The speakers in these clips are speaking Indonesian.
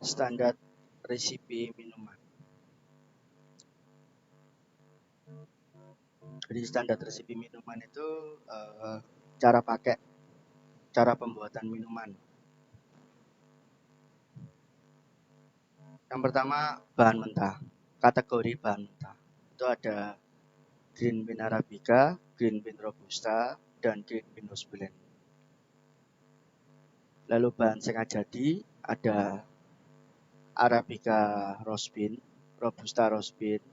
Standar resipi minuman. Jadi standar resipi minuman itu cara pembuatan minuman. Yang pertama, bahan mentah. Kategori bahan mentah itu ada green bean arabica, green bean robusta, dan green bean rose blend. Lalu bahan setengah jadi ada arabica rose bean, robusta rose bean,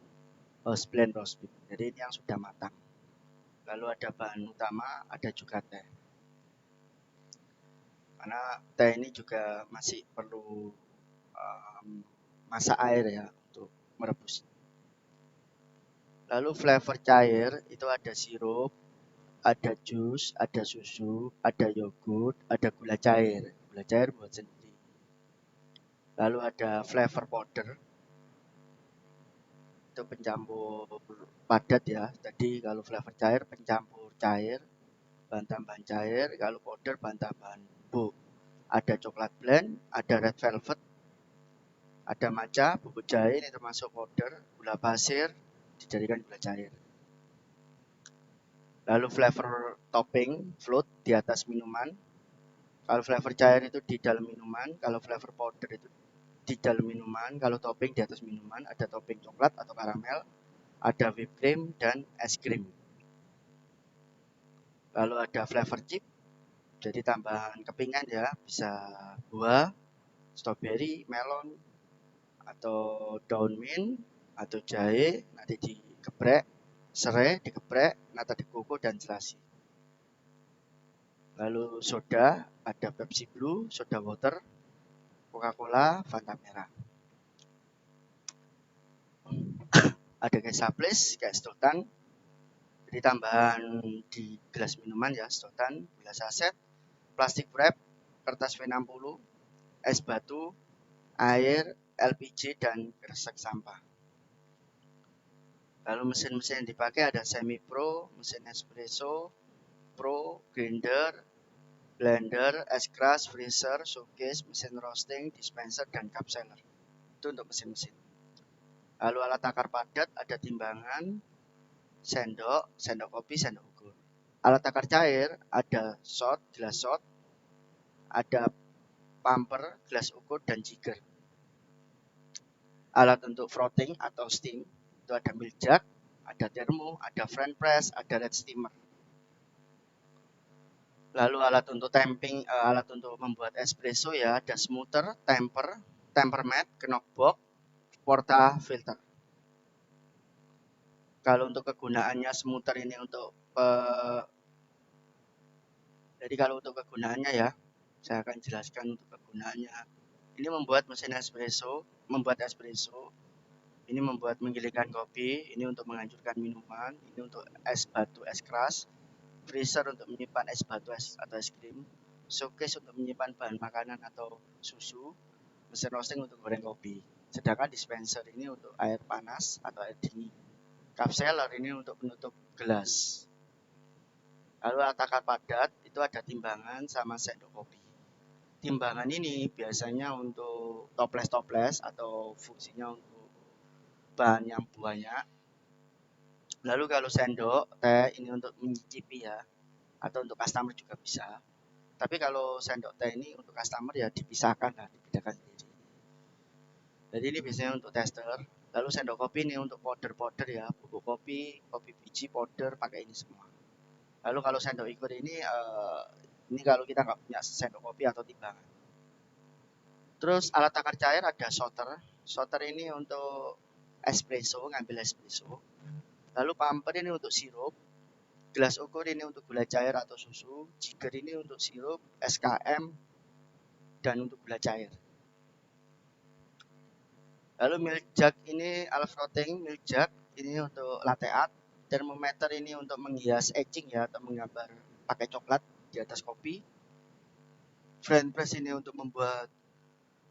house blend rose bean. Jadi ini yang sudah matang. Lalu ada bahan utama, ada juga teh. Karena teh ini juga masih perlu masak air ya untuk merebus. Lalu flavor cair itu ada sirup, ada jus, ada susu, ada yogurt, ada gula cair. Gula cair buat sendiri. Lalu ada flavor powder, itu pencampur padat ya. Jadi kalau flavor cair pencampur cair, bahan tambahan cair. Kalau powder bahan tambahan bubuk. Ada coklat blend, ada red velvet, ada matcha, bubuk jahe ini termasuk powder, gula pasir dijadikan gula cair. Lalu flavor topping float di atas minuman. Kalau flavor cair itu di dalam minuman, kalau flavor powder itu di dalam minuman, kalau topping di atas minuman. Ada topping coklat atau karamel, ada whipped cream dan es krim. Lalu ada flavor chip, jadi tambahan kepingan ya, bisa buah, strawberry, melon, atau daun mint, atau jahe, nanti digeprek, serai, digeprek, nata de coco, dan selasi. Lalu soda, ada Pepsi Blue, soda water, Coca-Cola, Fanta merah. Ada kayak saplis, kayak sedotan. Jadi tambahan di gelas minuman ya, sedotan, gula saset, plastik wrap, kertas V60, es batu, air, LPG, dan kresek sampah. Lalu mesin-mesin yang dipakai ada semi pro, mesin espresso, pro, grinder, blender, es keras, freezer, showcase, mesin roasting, dispenser, dan cup seller. Itu untuk mesin-mesin. Lalu alat takar padat ada timbangan, sendok, sendok kopi, sendok ukur. Alat takar cair ada shot, gelas shot, ada pumper, gelas ukur, dan jigger. Alat untuk frothing atau steam itu ada milk jug, ada termo, ada french press, ada red steamer. Lalu alat untuk tamping, alat untuk membuat espresso ya, ada smoother, temper mat, knockbox, porta filter. Kalau untuk kegunaannya smoother ini untuk jadi kalau untuk kegunaannya ya, saya akan jelaskan untuk kegunaannya. Ini membuat mesin espresso, membuat espresso. Ini membuat menggilingan kopi, ini untuk menghancurkan minuman, ini untuk es batu, es keras, freezer untuk menyimpan es batu atau es krim, showcase untuk menyimpan bahan makanan atau susu, mesin roasting untuk goreng kopi. Sedangkan dispenser ini untuk air panas atau air dingin. Cup seller ini untuk penutup gelas. Lalu alat takar padat itu ada timbangan sama sendok kopi. Timbangan ini biasanya untuk toples-toples atau fungsinya untuk bahan yang banyak. Lalu kalau sendok teh ini untuk mencicipi ya, atau untuk customer juga bisa. Tapi kalau sendok teh ini untuk customer ya dipisahkan lah, dibedakan sendiri. Jadi ini biasanya untuk tester. Lalu sendok kopi ini untuk powder ya, bubuk kopi, kopi biji, powder, pakai ini semua. Lalu kalau sendok ukur ini kalau kita nggak punya sendok kopi atau timbangan. Terus alat takar cair ada sorter. Sorter ini untuk espresso, ngambil espresso. Lalu pumper ini untuk sirup. Gelas ukur ini untuk gula cair atau susu. Jigger ini untuk sirup, SKM, dan untuk gula cair. Lalu milk jug ini alat frothing, milk jug ini untuk latte art. Thermometer ini untuk menghias etching ya, atau menggambar pakai coklat di atas kopi. French press ini untuk membuat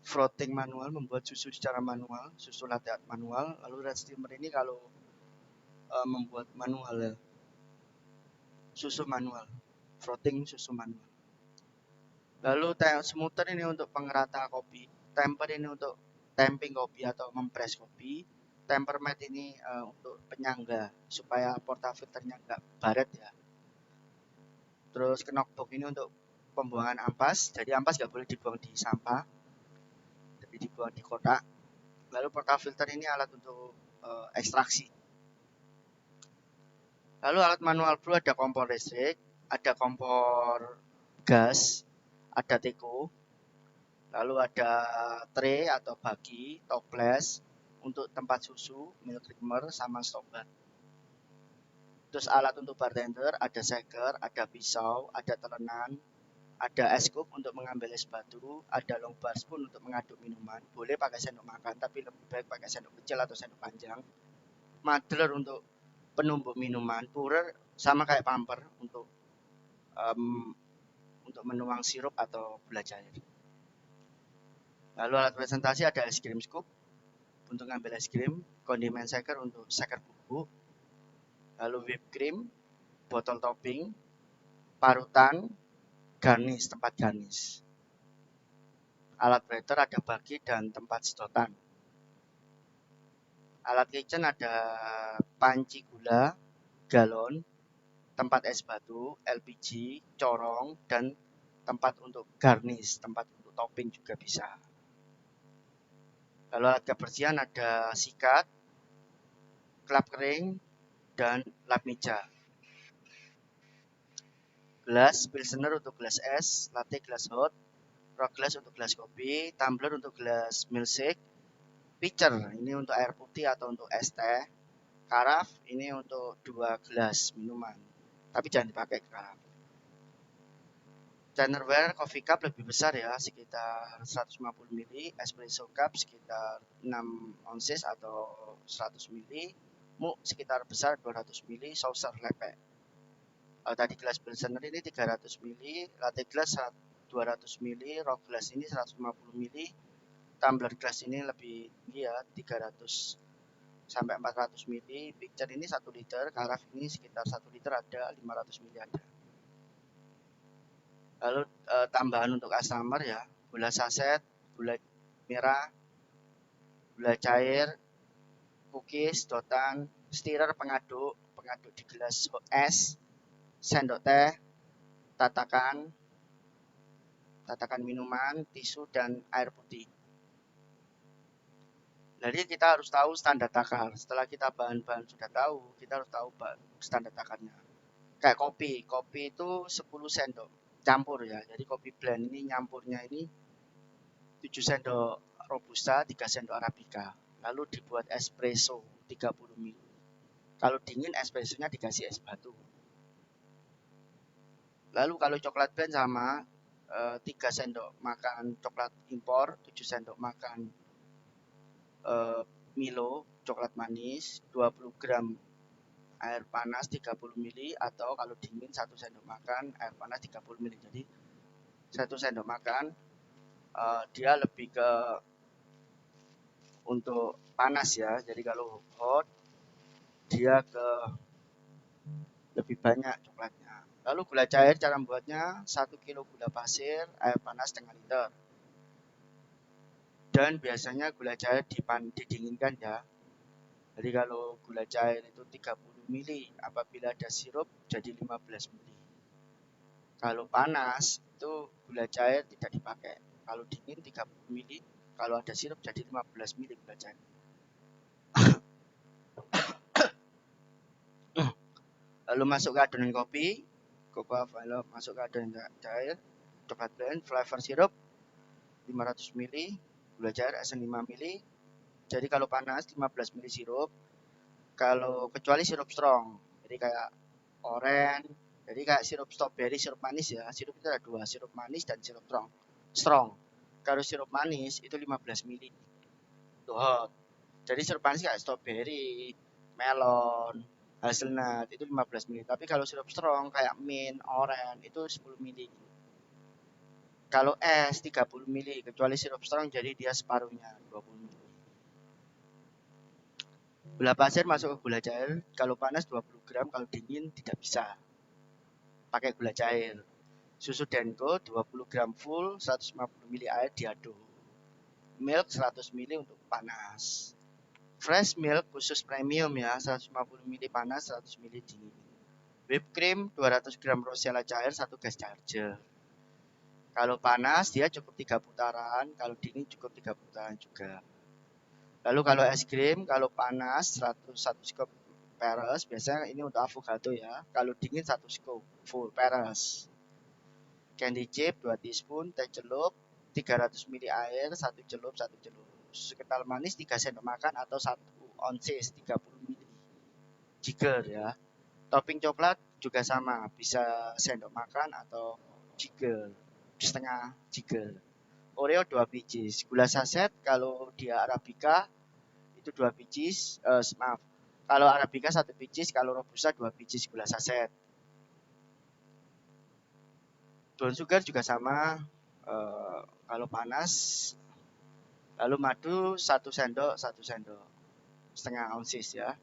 frothing manual, membuat susu secara manual, susu latte art manual. Lalu red steamer ini kalau membuat manual ya, susu manual, frothing susu manual. Lalu smoother ini untuk pengerata kopi. Temper ini untuk tamping kopi atau mempres kopi. Temper mat ini untuk penyangga supaya portafilternya nggak baret ya. Terus knockbox ini untuk pembuangan ampas. Jadi ampas nggak boleh dibuang di sampah, tapi dibuang di kotak. Lalu portafilter ini alat untuk ekstraksi. Lalu alat manual brew ada kompor listrik, ada kompor gas, ada teko, lalu ada tray atau bagi, toples untuk tempat susu, milk creamer, sama stopper. Terus alat untuk bartender, ada shaker, ada pisau, ada telenan, ada es scoop untuk mengambil es batu, ada long bar spoon untuk mengaduk minuman. Boleh pakai sendok makan, tapi lebih baik pakai sendok kecil atau sendok panjang. Muddler untuk penumbuk minuman, pourer sama kayak pumper untuk menuang sirup atau gula cair. Lalu alat presentasi ada es krim scoop untuk ngambil es krim, kondimen shaker untuk shaker bubuk, lalu whipped cream, botol topping, parutan, garnish, tempat garnish. Alat blender ada bagi dan tempat sedotan. Alat kitchen ada panci gula, galon, tempat es batu, LPG, corong, dan tempat untuk garnish, tempat untuk topping juga bisa. Lalu alat kebersihan ada sikat, klap kering, dan lap meja. Gelas, pilsener untuk gelas es, latte gelas hot, rock glass untuk gelas kopi, tumbler untuk gelas milkshake, pitcher ini untuk air putih atau untuk es teh, karaf ini untuk 2 gelas minuman, tapi jangan dipakai karaf. Dinnerware coffee cup lebih besar ya, sekitar 150 ml, espresso cup sekitar 6 ounces atau 100 ml, mug sekitar besar 200 ml, saucer lepek. Tadi gelas pilsener ini 300 ml, latte glass 200 ml, rock glass ini 150 ml, tumbler glass ini lebih tinggi ya, 300 sampai 400 ml, pitcher ini 1 liter, karaf ini sekitar 1 liter ada, 500 ml ada. Lalu tambahan untuk customer ya, gula saset, gula merah, gula cair, cookies, sedotan, stirrer pengaduk di gelas es, sendok teh, tatakan minuman, tisu, dan air putih. Jadi kita harus tahu standar takar. Setelah kita bahan-bahan sudah tahu, kita harus tahu standar takarnya. Kayak kopi itu 10 sendok campur ya. Jadi kopi blend ini nyampurnya ini 7 sendok robusta, 3 sendok arabica. Lalu dibuat espresso 30 ml. Kalau dingin espressonya dikasih es batu. Lalu kalau coklat blend sama 3 sendok makan coklat impor, 7 sendok makan Milo coklat manis, 20 gram air panas 30 ml, atau kalau dingin 1 sendok makan air panas 30 ml. Jadi 1 sendok makan dia lebih ke untuk panas ya. Jadi kalau hot dia ke lebih banyak coklatnya. Lalu gula cair, cara membuatnya 1 kilo gula pasir, air panas setengah liter. Dan biasanya gula cair didinginkan ya. Jadi kalau gula cair itu 30 ml, apabila ada sirup jadi 15 ml. Kalau panas itu gula cair tidak dipakai. Kalau dingin 30 ml, kalau ada sirup jadi 15 ml gula cair. Lalu masuk ke adonan kopi, cocoa vanilla masuk ke adonan cair, coklat blend, flavor sirup 500 ml, gula cair esen 5 ml. Jadi kalau panas 15 ml sirup. Kalau kecuali sirup strong, jadi kayak oren, jadi kayak sirup strawberry, sirup manis ya. Sirup itu ada 2, sirup manis dan sirup strong. Kalau sirup manis itu 15 ml. Itu hot. Jadi sirup manis kayak strawberry, melon, hazelnut itu 15 ml. Tapi kalau sirup strong kayak mint, oren itu 10 ml. Kalau es 30 ml, kecuali sirup strong jadi dia separuhnya 20 ml. Gula pasir masuk ke gula cair, kalau panas 20 gram, kalau dingin tidak bisa. Pakai gula cair. Susu Denko 20 gram full, 150 ml air diaduk. milk 100 ml untuk panas. Fresh milk khusus premium ya, 150 ml panas, 100 ml dingin. Whipped cream 200 gram rosella cair, 1 gas charger. Kalau panas dia cukup 3 putaran, kalau dingin cukup 3 putaran juga. Lalu kalau es krim, kalau panas 1 scoop peres, biasanya ini untuk avocado ya. Kalau dingin 1 scoop full peres. Candy chip 2 teaspoon, teh celup 300 ml air, 1 celup, 1 celup. Susu kental manis 3 sendok makan atau 1 ounces 30 ml. Jigger ya. Topping coklat juga sama, bisa sendok makan atau jigger, setengah jigger. Oreo 2 biji. Gula saset kalau dia Arabica itu 2 biji, maaf. Kalau Arabica 1 biji, kalau Robusta 2 biji gula saset. Brown sugar juga sama, kalau panas. Lalu madu 1 sendok, 1 sendok. Setengah ounces ya.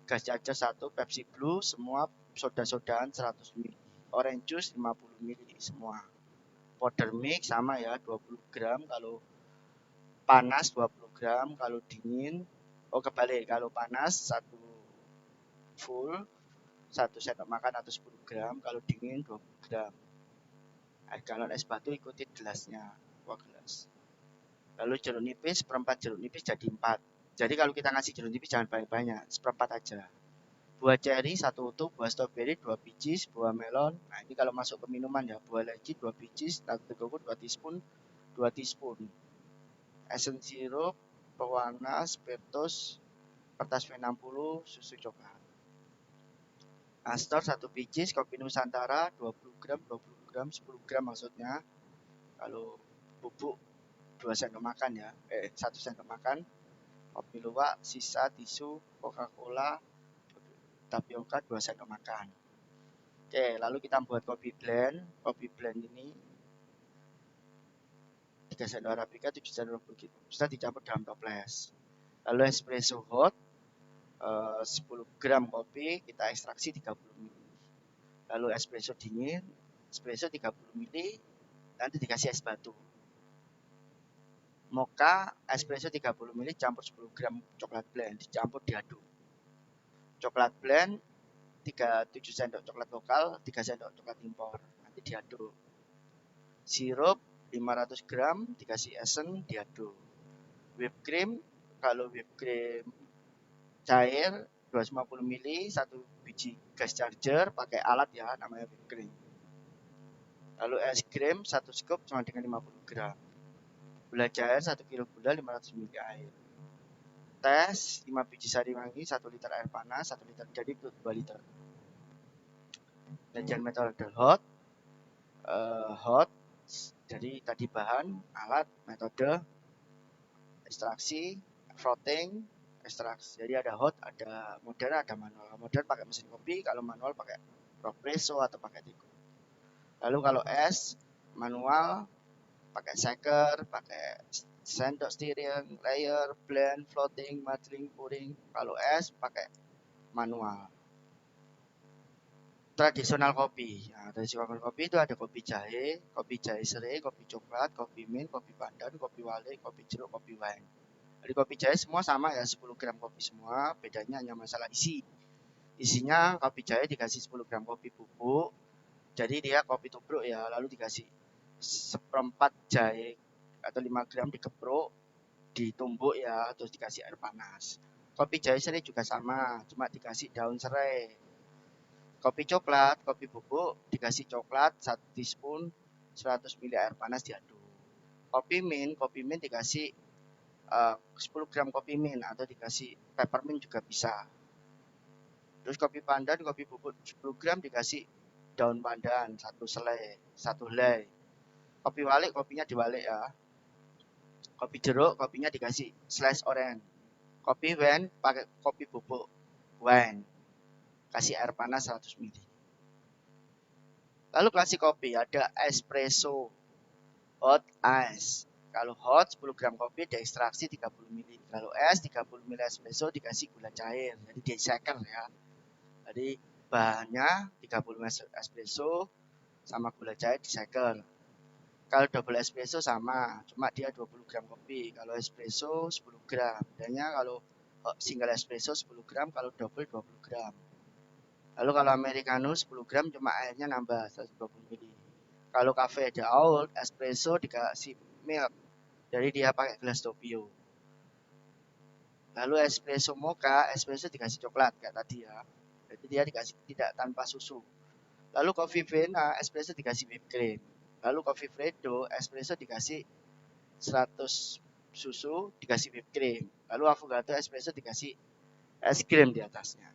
Gas charger 1, Pepsi Blue semua soda-sodaan 100 ml. Orange juice 50 ml semua. Powder mix sama ya, 20 gram kalau panas, 20 gram kalau dingin. Oh kebalik, kalau panas 1 full, 1 sendok makan atau 10 gram, kalau dingin 20 gram. Galon es batu ikuti gelasnya, 2 gelas. Lalu jeruk nipis, seperempat jeruk nipis jadi 4. Jadi kalau kita ngasih jeruk nipis jangan banyak-banyak, seperempat aja. Buah ceri 1 utuh, buah stroberi 2 biji, buah melon. Nah ini kalau masuk ke minuman ya, buah leci 2 biji, satu teguk 2 teaspoon, 2 teaspoon. Esen sirup, pewarna, spiritus, kertas V60, susu coklat. Astor 1 biji, kopi Nusantara 20 gram, 20 gram, 10 gram maksudnya. Kalau bubuk 2 sendok makan ya, 1 sendok makan. Kopi luwak, sisa, tisu, Coca-Cola, tapioka 2 sendok makan. Oke, lalu kita buat kopi blend. Kopi blend ini 3 sendok Arabica, 7 sendok Robusta dicampur dalam toples. Lalu espresso hot 10 gram kopi kita ekstraksi 30 ml. Lalu espresso dingin, espresso 30 ml, nanti dikasih es batu. Mocha espresso 30 ml campur 10 gram coklat blend, dicampur diaduk. Coklat blend 7 sendok coklat lokal, 3 sendok coklat impor, nanti diaduk. Sirup 500 gram dikasih esen, diaduk. Whipped cream, kalau whipped cream cair 250 ml, 1 biji gas charger, pakai alat ya, namanya whipped cream. Lalu es krim 1 scoop sama dengan 50 gram. Gula cair 1 kg gula, 500 ml air. Tes 5 biji sari wangi, 1 liter air panas, 1 liter, jadi 2 liter. Penyajian metode hot, jadi tadi bahan, alat, metode, ekstraksi, frotting, ekstraksi. Jadi ada hot, ada modern, ada manual. Modern pakai mesin kopi, kalau manual pakai espresso atau pakai tiku. Lalu kalau es manual pakai shaker, pakai sendok stirring, layer, blend, floating, muddling, pouring. Kalau es pakai manual. Tradisional kopi. Nah, tradisional kopi itu ada kopi jahe serai, kopi coklat, kopi mint, kopi pandan, kopi walik, kopi jeruk, kopi wine. Jadi kopi jahe semua sama ya, 10 gram kopi semua, bedanya hanya masalah isi. Isinya kopi jahe dikasih 10 gram kopi bubuk, jadi dia kopi tubruk ya, lalu dikasih seperempat jahe atau 5 gram dikepruk, ditumbuk ya, terus dikasih air panas. Kopi jahe serai juga sama, cuma dikasih daun serai. Kopi coklat, kopi bubuk dikasih coklat 1 teaspoon, 100 ml air panas diaduk. Kopi mint dikasih 10 gram kopi mint atau dikasih peppermint juga bisa. Terus kopi pandan, kopi bubuk 10 gram dikasih daun pandan 1 helai. Kopi walik kopinya diwalik ya. Kopi jeruk kopinya dikasih slice orange. Kopi wine pakai kopi bubuk wine. Kasih air panas 100 ml. Lalu klasik kopi ada espresso, hot ice. Kalau hot 10 gram kopi diekstraksi 30 ml. Kalau es 30 ml espresso dikasih gula cair. Jadi di shaker ya. Jadi bahannya 30 ml espresso sama gula cair di shaker. Kalau double espresso sama, cuma dia 20 gram kopi. Kalau espresso 10 gram. Bedanya kalau single espresso 10 gram, kalau double 20 gram. Lalu kalau americano 10 gram cuma airnya nambah 120 ml. Kalau cafe de oud espresso dikasih milk. Jadi dia pakai gelas Tokyo. Lalu espresso mocha, espresso dikasih coklat kayak tadi ya. Jadi dia dikasih tidak tanpa susu. Lalu coffee Vena, espresso dikasih whipped cream. Lalu coffee Freddo, espresso dikasih 100 susu, dikasih whipped cream. Lalu avocado espresso dikasih es krim di atasnya.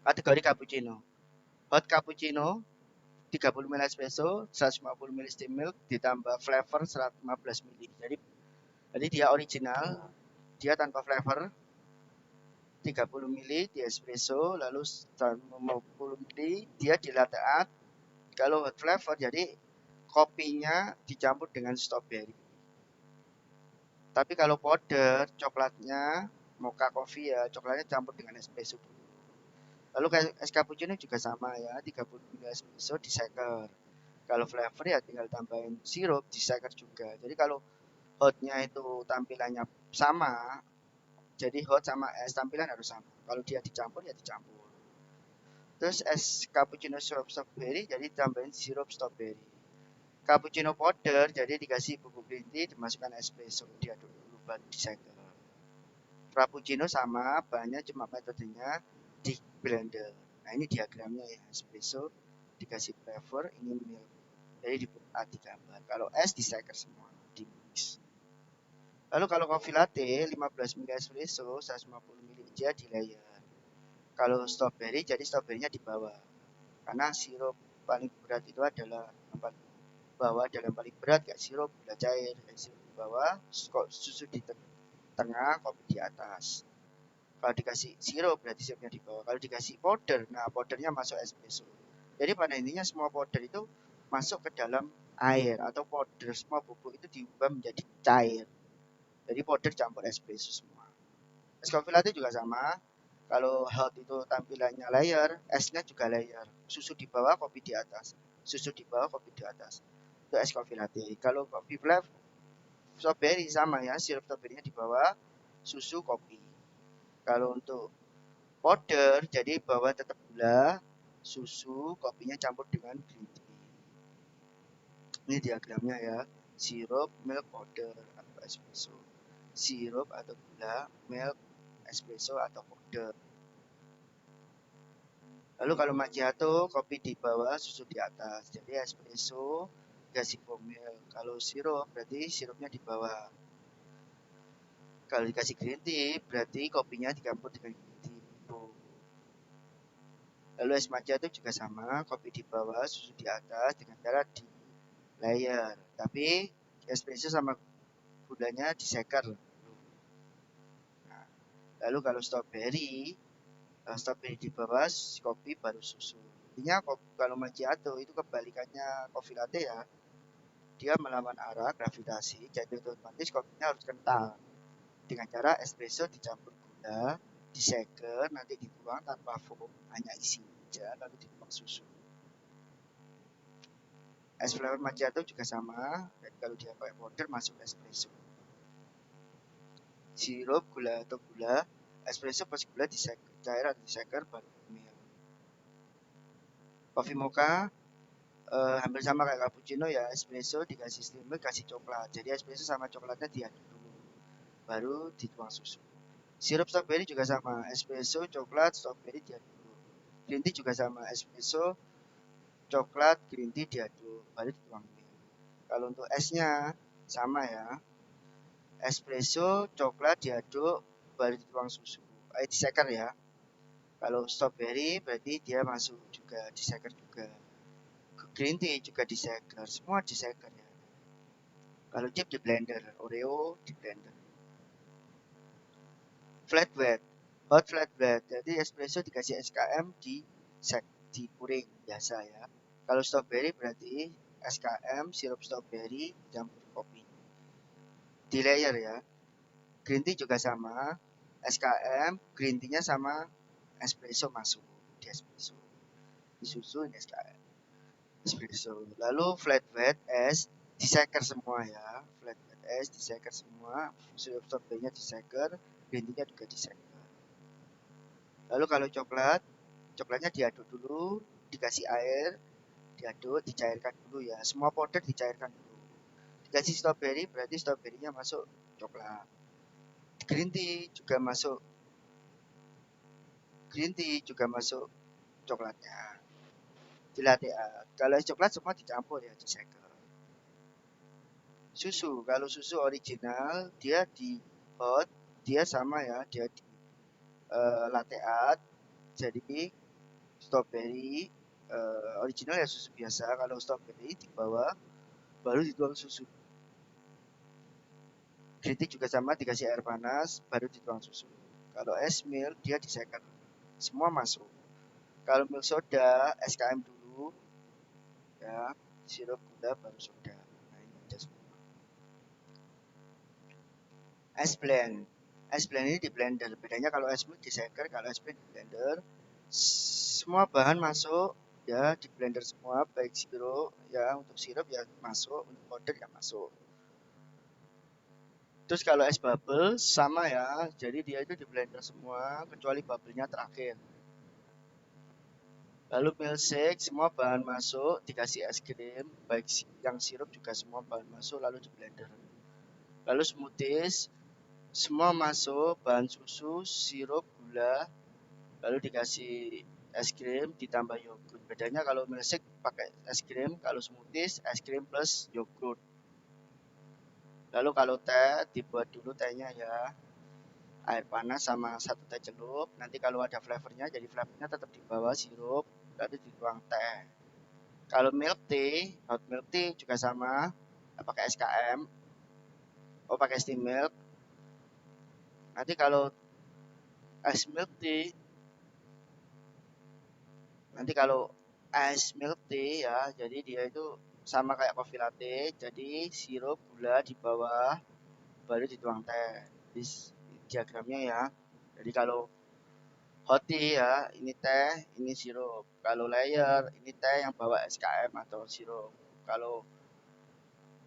Kategori cappuccino. Hot cappuccino 30 ml espresso, 150 ml steam milk ditambah flavor 115 ml. Jadi dia original, dia tanpa flavor. 30 ml di espresso, lalu 150 ml dia di latte art. Kalau hot flavor jadi kopinya dicampur dengan strawberry. Tapi kalau powder coklatnya mocha coffee ya, coklatnya campur dengan espresso dulu. Lalu es cappuccino juga sama ya, 30 ml espresso di shaker. Kalau flavor ya tinggal tambahin sirup di shaker juga. Jadi kalau hotnya itu tampilannya sama, jadi hot sama es tampilan harus sama. Kalau dia dicampur ya dicampur. Terus es cappuccino sirup strawberry jadi tambahin sirup strawberry. Cappuccino powder jadi dikasih bubuk green tea, dimasukkan espresso, diaduk dulu baru di shaker. Frappuccino sama, bahannya cuma metodenya di blender. Nah ini diagramnya ya, espresso dikasih flavor, ini milk. Jadi di gambar. Kalau es di shaker semua, di mix. Lalu kalau coffee latte 15 ml espresso, 150 ml dia di layer. Kalau strawberry jadi strawberrynya di bawah. Karena sirup paling berat itu adalah bawah dalam paling berat kayak sirup gula cair, kayak sirup di bawah, susu di tengah, kopi di atas. Kalau dikasih sirup berarti sirupnya di bawah. Kalau dikasih powder, nah powdernya masuk espresso. Jadi pada intinya semua powder itu masuk ke dalam air atau powder semua bubuk itu diubah menjadi cair. Jadi powder campur espresso semua. Es coffee latte juga sama. Kalau hot itu tampilannya layer, esnya juga layer. Susu di bawah, kopi di atas. Susu di bawah, kopi di atas. Itu es coffee latte. Kalau coffee flavor strawberry sama ya, sirup strawberrynya di bawah, susu, kopi. Kalau untuk powder, jadi bawah tetap gula, susu, kopinya campur dengan green tea. Ini diagramnya ya, sirup, milk, powder, atau espresso. Sirup atau gula, milk, espresso atau powder. Lalu kalau macchiato, kopi di bawah, susu di atas. Jadi espresso dikasih foam milk. Kalau sirup berarti sirupnya di bawah. Kalau dikasih green tea berarti kopinya dicampur dengan green tea. Lalu es macchiato juga sama, kopi di bawah, susu di atas dengan cara di layer. Tapi espresso sama gulanya di shaker. Nah, lalu kalau strawberry di bawah, kopi baru susu. Intinya kalau macchiato itu kebalikannya coffee latte ya. Dia melawan arah gravitasi, jadi otomatis kopinya harus kental. Dengan cara espresso dicampur gula, di shaker, nanti dituang tanpa foam, hanya isi aja, lalu dituang susu. Es flavor macchiato juga sama, dan kalau dia pakai powder masuk espresso. Sirup, gula atau gula, espresso pas gula di shaker, cair atau di shaker baru milk. Coffee mocha hampir sama kayak cappuccino ya, espresso dikasih steam milk, kasih coklat. Jadi espresso sama coklatnya diaduk dulu, baru dituang susu. Sirup strawberry juga sama, espresso, coklat, strawberry diaduk dulu. Green tea juga sama, espresso, coklat, green tea diaduk, baru dituang milk. Kalau untuk esnya sama ya, espresso, coklat diaduk, baru dituang susu. Di shaker ya. Kalau strawberry berarti dia masuk juga di shaker juga. Green tea juga di shaker, semua di shaker ya. Kalau chip di blender, Oreo di blender. Flat white, hot flat white, jadi espresso dikasih SKM di puring biasa ya. Kalau strawberry berarti SKM sirup strawberry campur kopi. Di layer ya. Green tea juga sama, SKM, green tea-nya sama espresso masuk di espresso. Di susu ini SKM. espresso. Lalu flat white es diseker semua ya, flat white es diseker semua, sirup strawberry-nya diseker, green tea-nya juga diseker. Lalu kalau coklat, coklatnya diaduk dulu, dikasih air, diaduk, dicairkan dulu ya, semua powder dicairkan dulu. Dikasih strawberry berarti strawberry-nya masuk coklat. Green tea juga masuk, green tea juga masuk coklatnya. Di latte art. Kalau es coklat semua dicampur ya, diseker. Susu, kalau susu original dia di hot, dia sama ya, dia di latte art. Jadi strawberry original ya susu biasa, kalau strawberry di bawah baru dituang susu. Green tea juga sama, dikasih air panas baru dituang susu. Kalau es milk dia diseker, semua masuk. Kalau milk soda SKM dulu ya, sirup gula baru soda. Nah ini udah semua. Es blend, es blend ini di blender. Bedanya kalau es milk diseker, kalau es blend di blender. Semua bahan masuk ya, di blender semua, baik sirup ya, untuk sirup ya masuk, untuk powder ya masuk. Terus kalau es bubble sama ya, jadi dia itu di blender semua kecuali bubble-nya terakhir. Lalu milkshake semua bahan masuk, dikasih es krim, baik yang sirup juga semua bahan masuk lalu di blender. Lalu smoothies semua masuk, bahan susu, sirup, gula, lalu dikasih es krim ditambah yogurt. Bedanya kalau milkshake pakai es krim, kalau smoothies es krim plus yogurt. Lalu kalau teh dibuat dulu tehnya ya, air panas sama 1 teh celup. Nanti kalau ada flavornya, jadi flavornya tetap di bawah sirup, lalu dituang teh. Kalau milk tea, hot milk tea juga sama, pakai SKM. Oh pakai steam milk. Nanti kalau es milk tea, nanti kalau es milk tea ya, jadi dia itu sama kayak coffee latte, jadi sirup gula di bawah, baru dituang teh. Jadi diagramnya ya. Jadi kalau hot tea ya, ini teh, ini sirup. Kalau layer, ini teh yang bawa SKM atau sirup. Kalau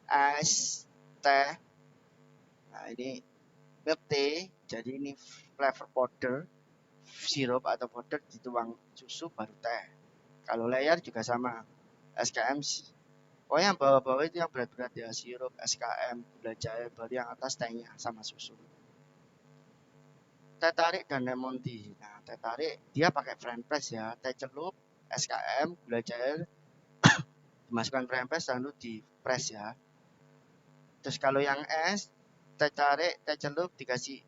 es teh, nah ini milk tea, jadi ini flavor powder, sirup atau powder dituang susu baru teh. Kalau layer juga sama, SKM. Oh yang bawah-bawah itu yang berat-berat ya, sirup, SKM, gula cair, baru yang atas tehnya sama susu. Teh tarik dan lemon tea. Nah, teh tarik dia pakai French press ya, teh celup, SKM, gula cair, dimasukkan French press lalu di press ya. Terus kalau yang es, teh tarik, teh celup dikasih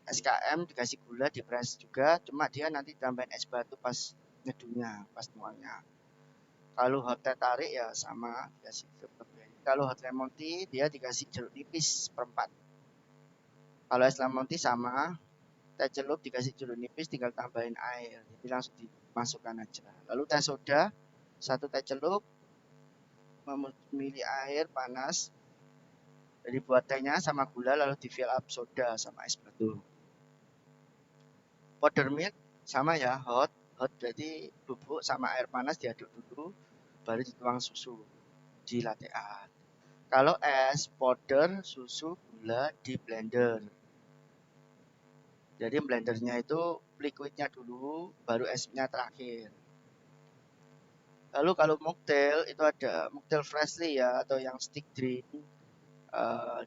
SKM, dikasih gula, di press juga, cuma dia nanti tambahin es batu pas nyeduhnya, pas nuangnya. Kalau hot teh tarik ya sama, dikasih strawberry. Kalau hot lemon tea dia dikasih jeruk nipis seperempat. Kalau es lemon tea sama, teh celup dikasih jeruk nipis tinggal tambahin air, jadi langsung dimasukkan aja. Lalu teh soda 1 teh celup, memilih air panas, jadi buat tehnya sama gula lalu di fill up soda sama es batu. Powder milk sama ya, hot berarti bubuk sama air panas diaduk dulu baru dituang susu di latte art. Kalau es powder susu gula di blender, jadi blendernya itu liquidnya dulu baru esnya terakhir. Lalu kalau mocktail itu ada mocktail freshly ya, atau yang stick drink.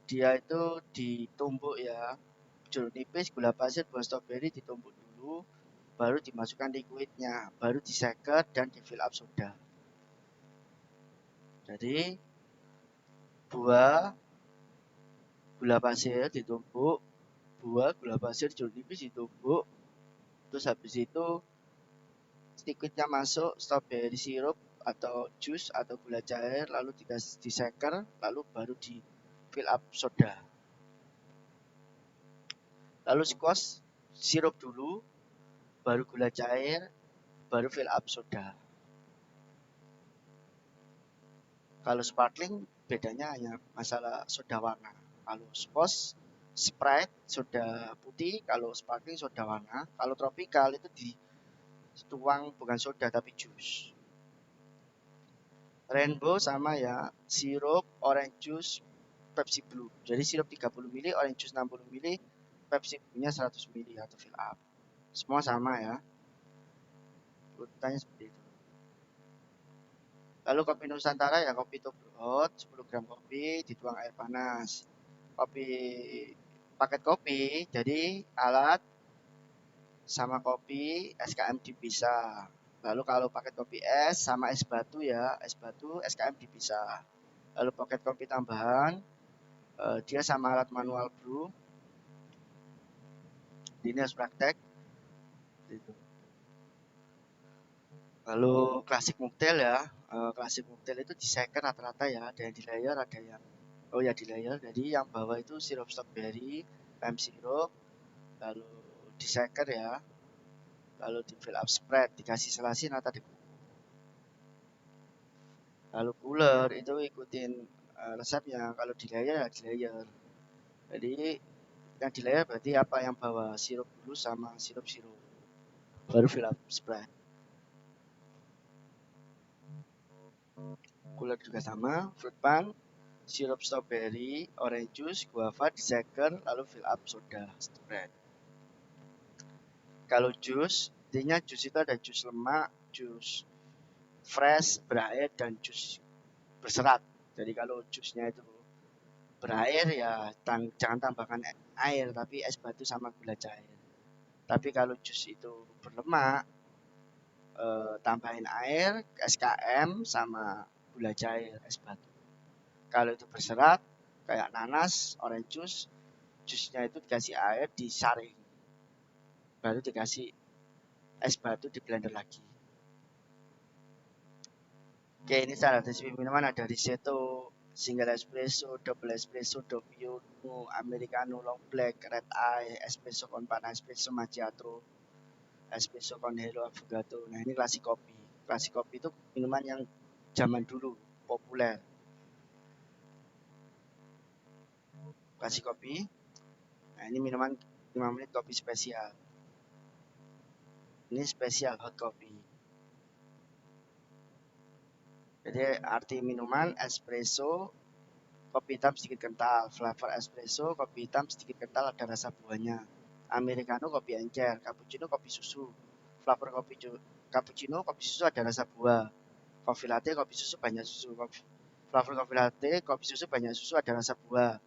Dia itu ditumbuk ya, jeruk nipis, gula pasir, buah stroberi ditumbuk dulu, baru dimasukkan liquidnya, baru diseker dan di fill up soda. Jadi buah, gula pasir ditumbuk, buah, gula pasir, jeruk nipis ditumbuk, terus habis itu liquidnya masuk, strawberry sirup atau jus atau gula cair, lalu dikasih diseker, lalu baru di fill up soda. Lalu squash sirup dulu, baru gula cair, baru fill up soda. Kalau sparkling bedanya hanya masalah soda warna. Kalau squash Sprite soda putih, kalau sparkling soda warna. Kalau tropical itu dituang bukan soda tapi jus. Rainbow sama ya, sirup, orange juice, Pepsi Blue. Jadi sirup 30 ml, orange juice 60 ml, Pepsi Blue-nya 100 ml atau fill up. Semua sama ya. Urutannya seperti itu. Lalu kopi Nusantara ya kopi tubruk hot, 10 gram kopi dituang air panas. Kopi paket kopi, jadi alat sama kopi SKM dipisah. Lalu kalau paket kopi es sama es batu ya, es batu SKM dipisah. Lalu paket kopi tambahan dia sama alat manual brew. Ini harus praktek. Gitu. Lalu klasik mocktail ya, klasik mocktail itu di second rata-rata ya, ada yang di layer, ada yang di layer. Jadi yang bawah itu sirup strawberry, lime sirup, lalu di shaker ya, lalu di fill up spread, dikasih selasi rata di. Lalu cooler itu ikutin resepnya, kalau di layer ya di layer. Jadi yang di layer berarti apa, yang bawah sirup dulu sama sirup-sirup, baru fill up spread. Cooler juga sama, fruit punch, sirup strawberry, orange juice, guava di shaker, lalu fill up soda spread. Kalau jus, intinya jus itu ada jus lemak, jus fresh, berair, dan jus berserat. Jadi kalau jusnya itu berair ya jangan tambahkan air, tapi es batu sama gula cair. Tapi kalau jus itu berlemak, tambahin air, SKM sama gula cair, es batu. Kalau itu berserat, kayak nanas, orange juice, jusnya itu dikasih air, disaring. Baru dikasih es batu di blender lagi. Oke, ini cara deskripsi minuman ada Risetto, single espresso, double espresso, doppio, americano, long black, red eye, espresso con panna, espresso macchiato, espresso con hello affogato. Nah, ini klasik kopi. Klasik kopi itu minuman yang zaman dulu populer. Klasik kopi. Nah, ini minuman 5 menit kopi spesial. Ini spesial hot coffee. Jadi arti minuman espresso, kopi hitam sedikit kental, flavor espresso, kopi hitam sedikit kental, ada rasa buahnya. Americano kopi encer, cappuccino kopi susu, flavor kopi cappuccino kopi susu ada rasa buah, coffee latte kopi susu banyak susu, flavor kopi latte kopi susu banyak susu ada rasa buah,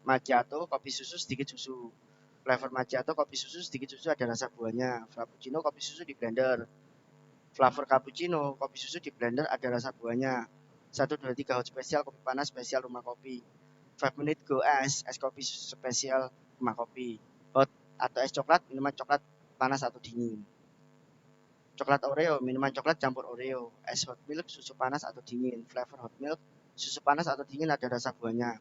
macchiato kopi susu sedikit susu, flavor macchiato kopi susu sedikit susu ada rasa buahnya, frappuccino kopi susu di blender, flavor cappuccino kopi susu di blender ada rasa buahnya. 1 2 3 hot spesial kopi panas spesial rumah kopi. 5 minute go es kopi spesial rumah kopi. Hot atau es coklat, minuman coklat panas atau dingin. Coklat Oreo, minuman coklat campur Oreo. Es hot milk, susu panas atau dingin. Flavor hot milk, susu panas atau dingin ada rasa buahnya.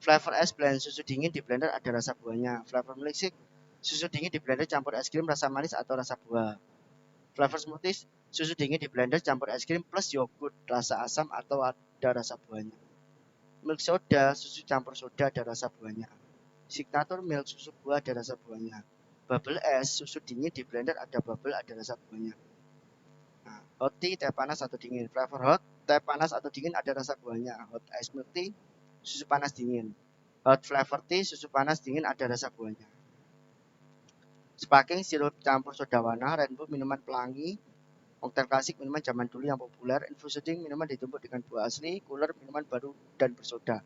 Flavor es blend, susu dingin di blender ada rasa buahnya. Flavor milkshake, susu dingin di blender campur es krim rasa manis atau rasa buah. Flavor smoothies, susu dingin di blender campur es krim plus yogurt rasa asam atau ada rasa buahnya. Milk soda, susu campur soda ada rasa buahnya. Signature milk, susu buah ada rasa buahnya. Bubble es, susu dingin di blender ada bubble ada rasa buahnya. Nah, hot tea, teh panas atau dingin. Flavor hot, teh panas atau dingin ada rasa buahnya. Hot ice milk tea, susu panas dingin. Hot flavor tea, susu panas dingin ada rasa buahnya. Sparkling sirup campur soda warna, rainbow minuman pelangi, Mocktail klasik minuman zaman dulu yang populer, infusing minuman ditumbuk dengan buah asli, cooler minuman baru dan bersoda.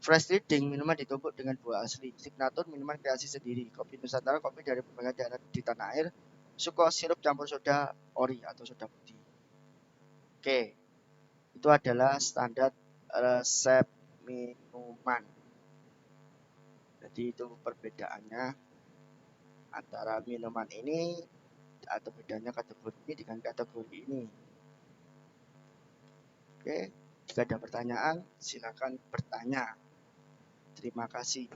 Fresh Reading minuman ditumbuk dengan buah asli, Signature minuman kreasi sendiri, kopi Nusantara kopi dari berbagai daerah di tanah air, Suko sirup campur soda ori atau soda putih. Oke, itu adalah standar resep minuman. Jadi itu perbedaannya antara minuman ini atau bedanya kategori ini dengan kategori ini. Oke, jika ada pertanyaan silakan bertanya. Terima kasih.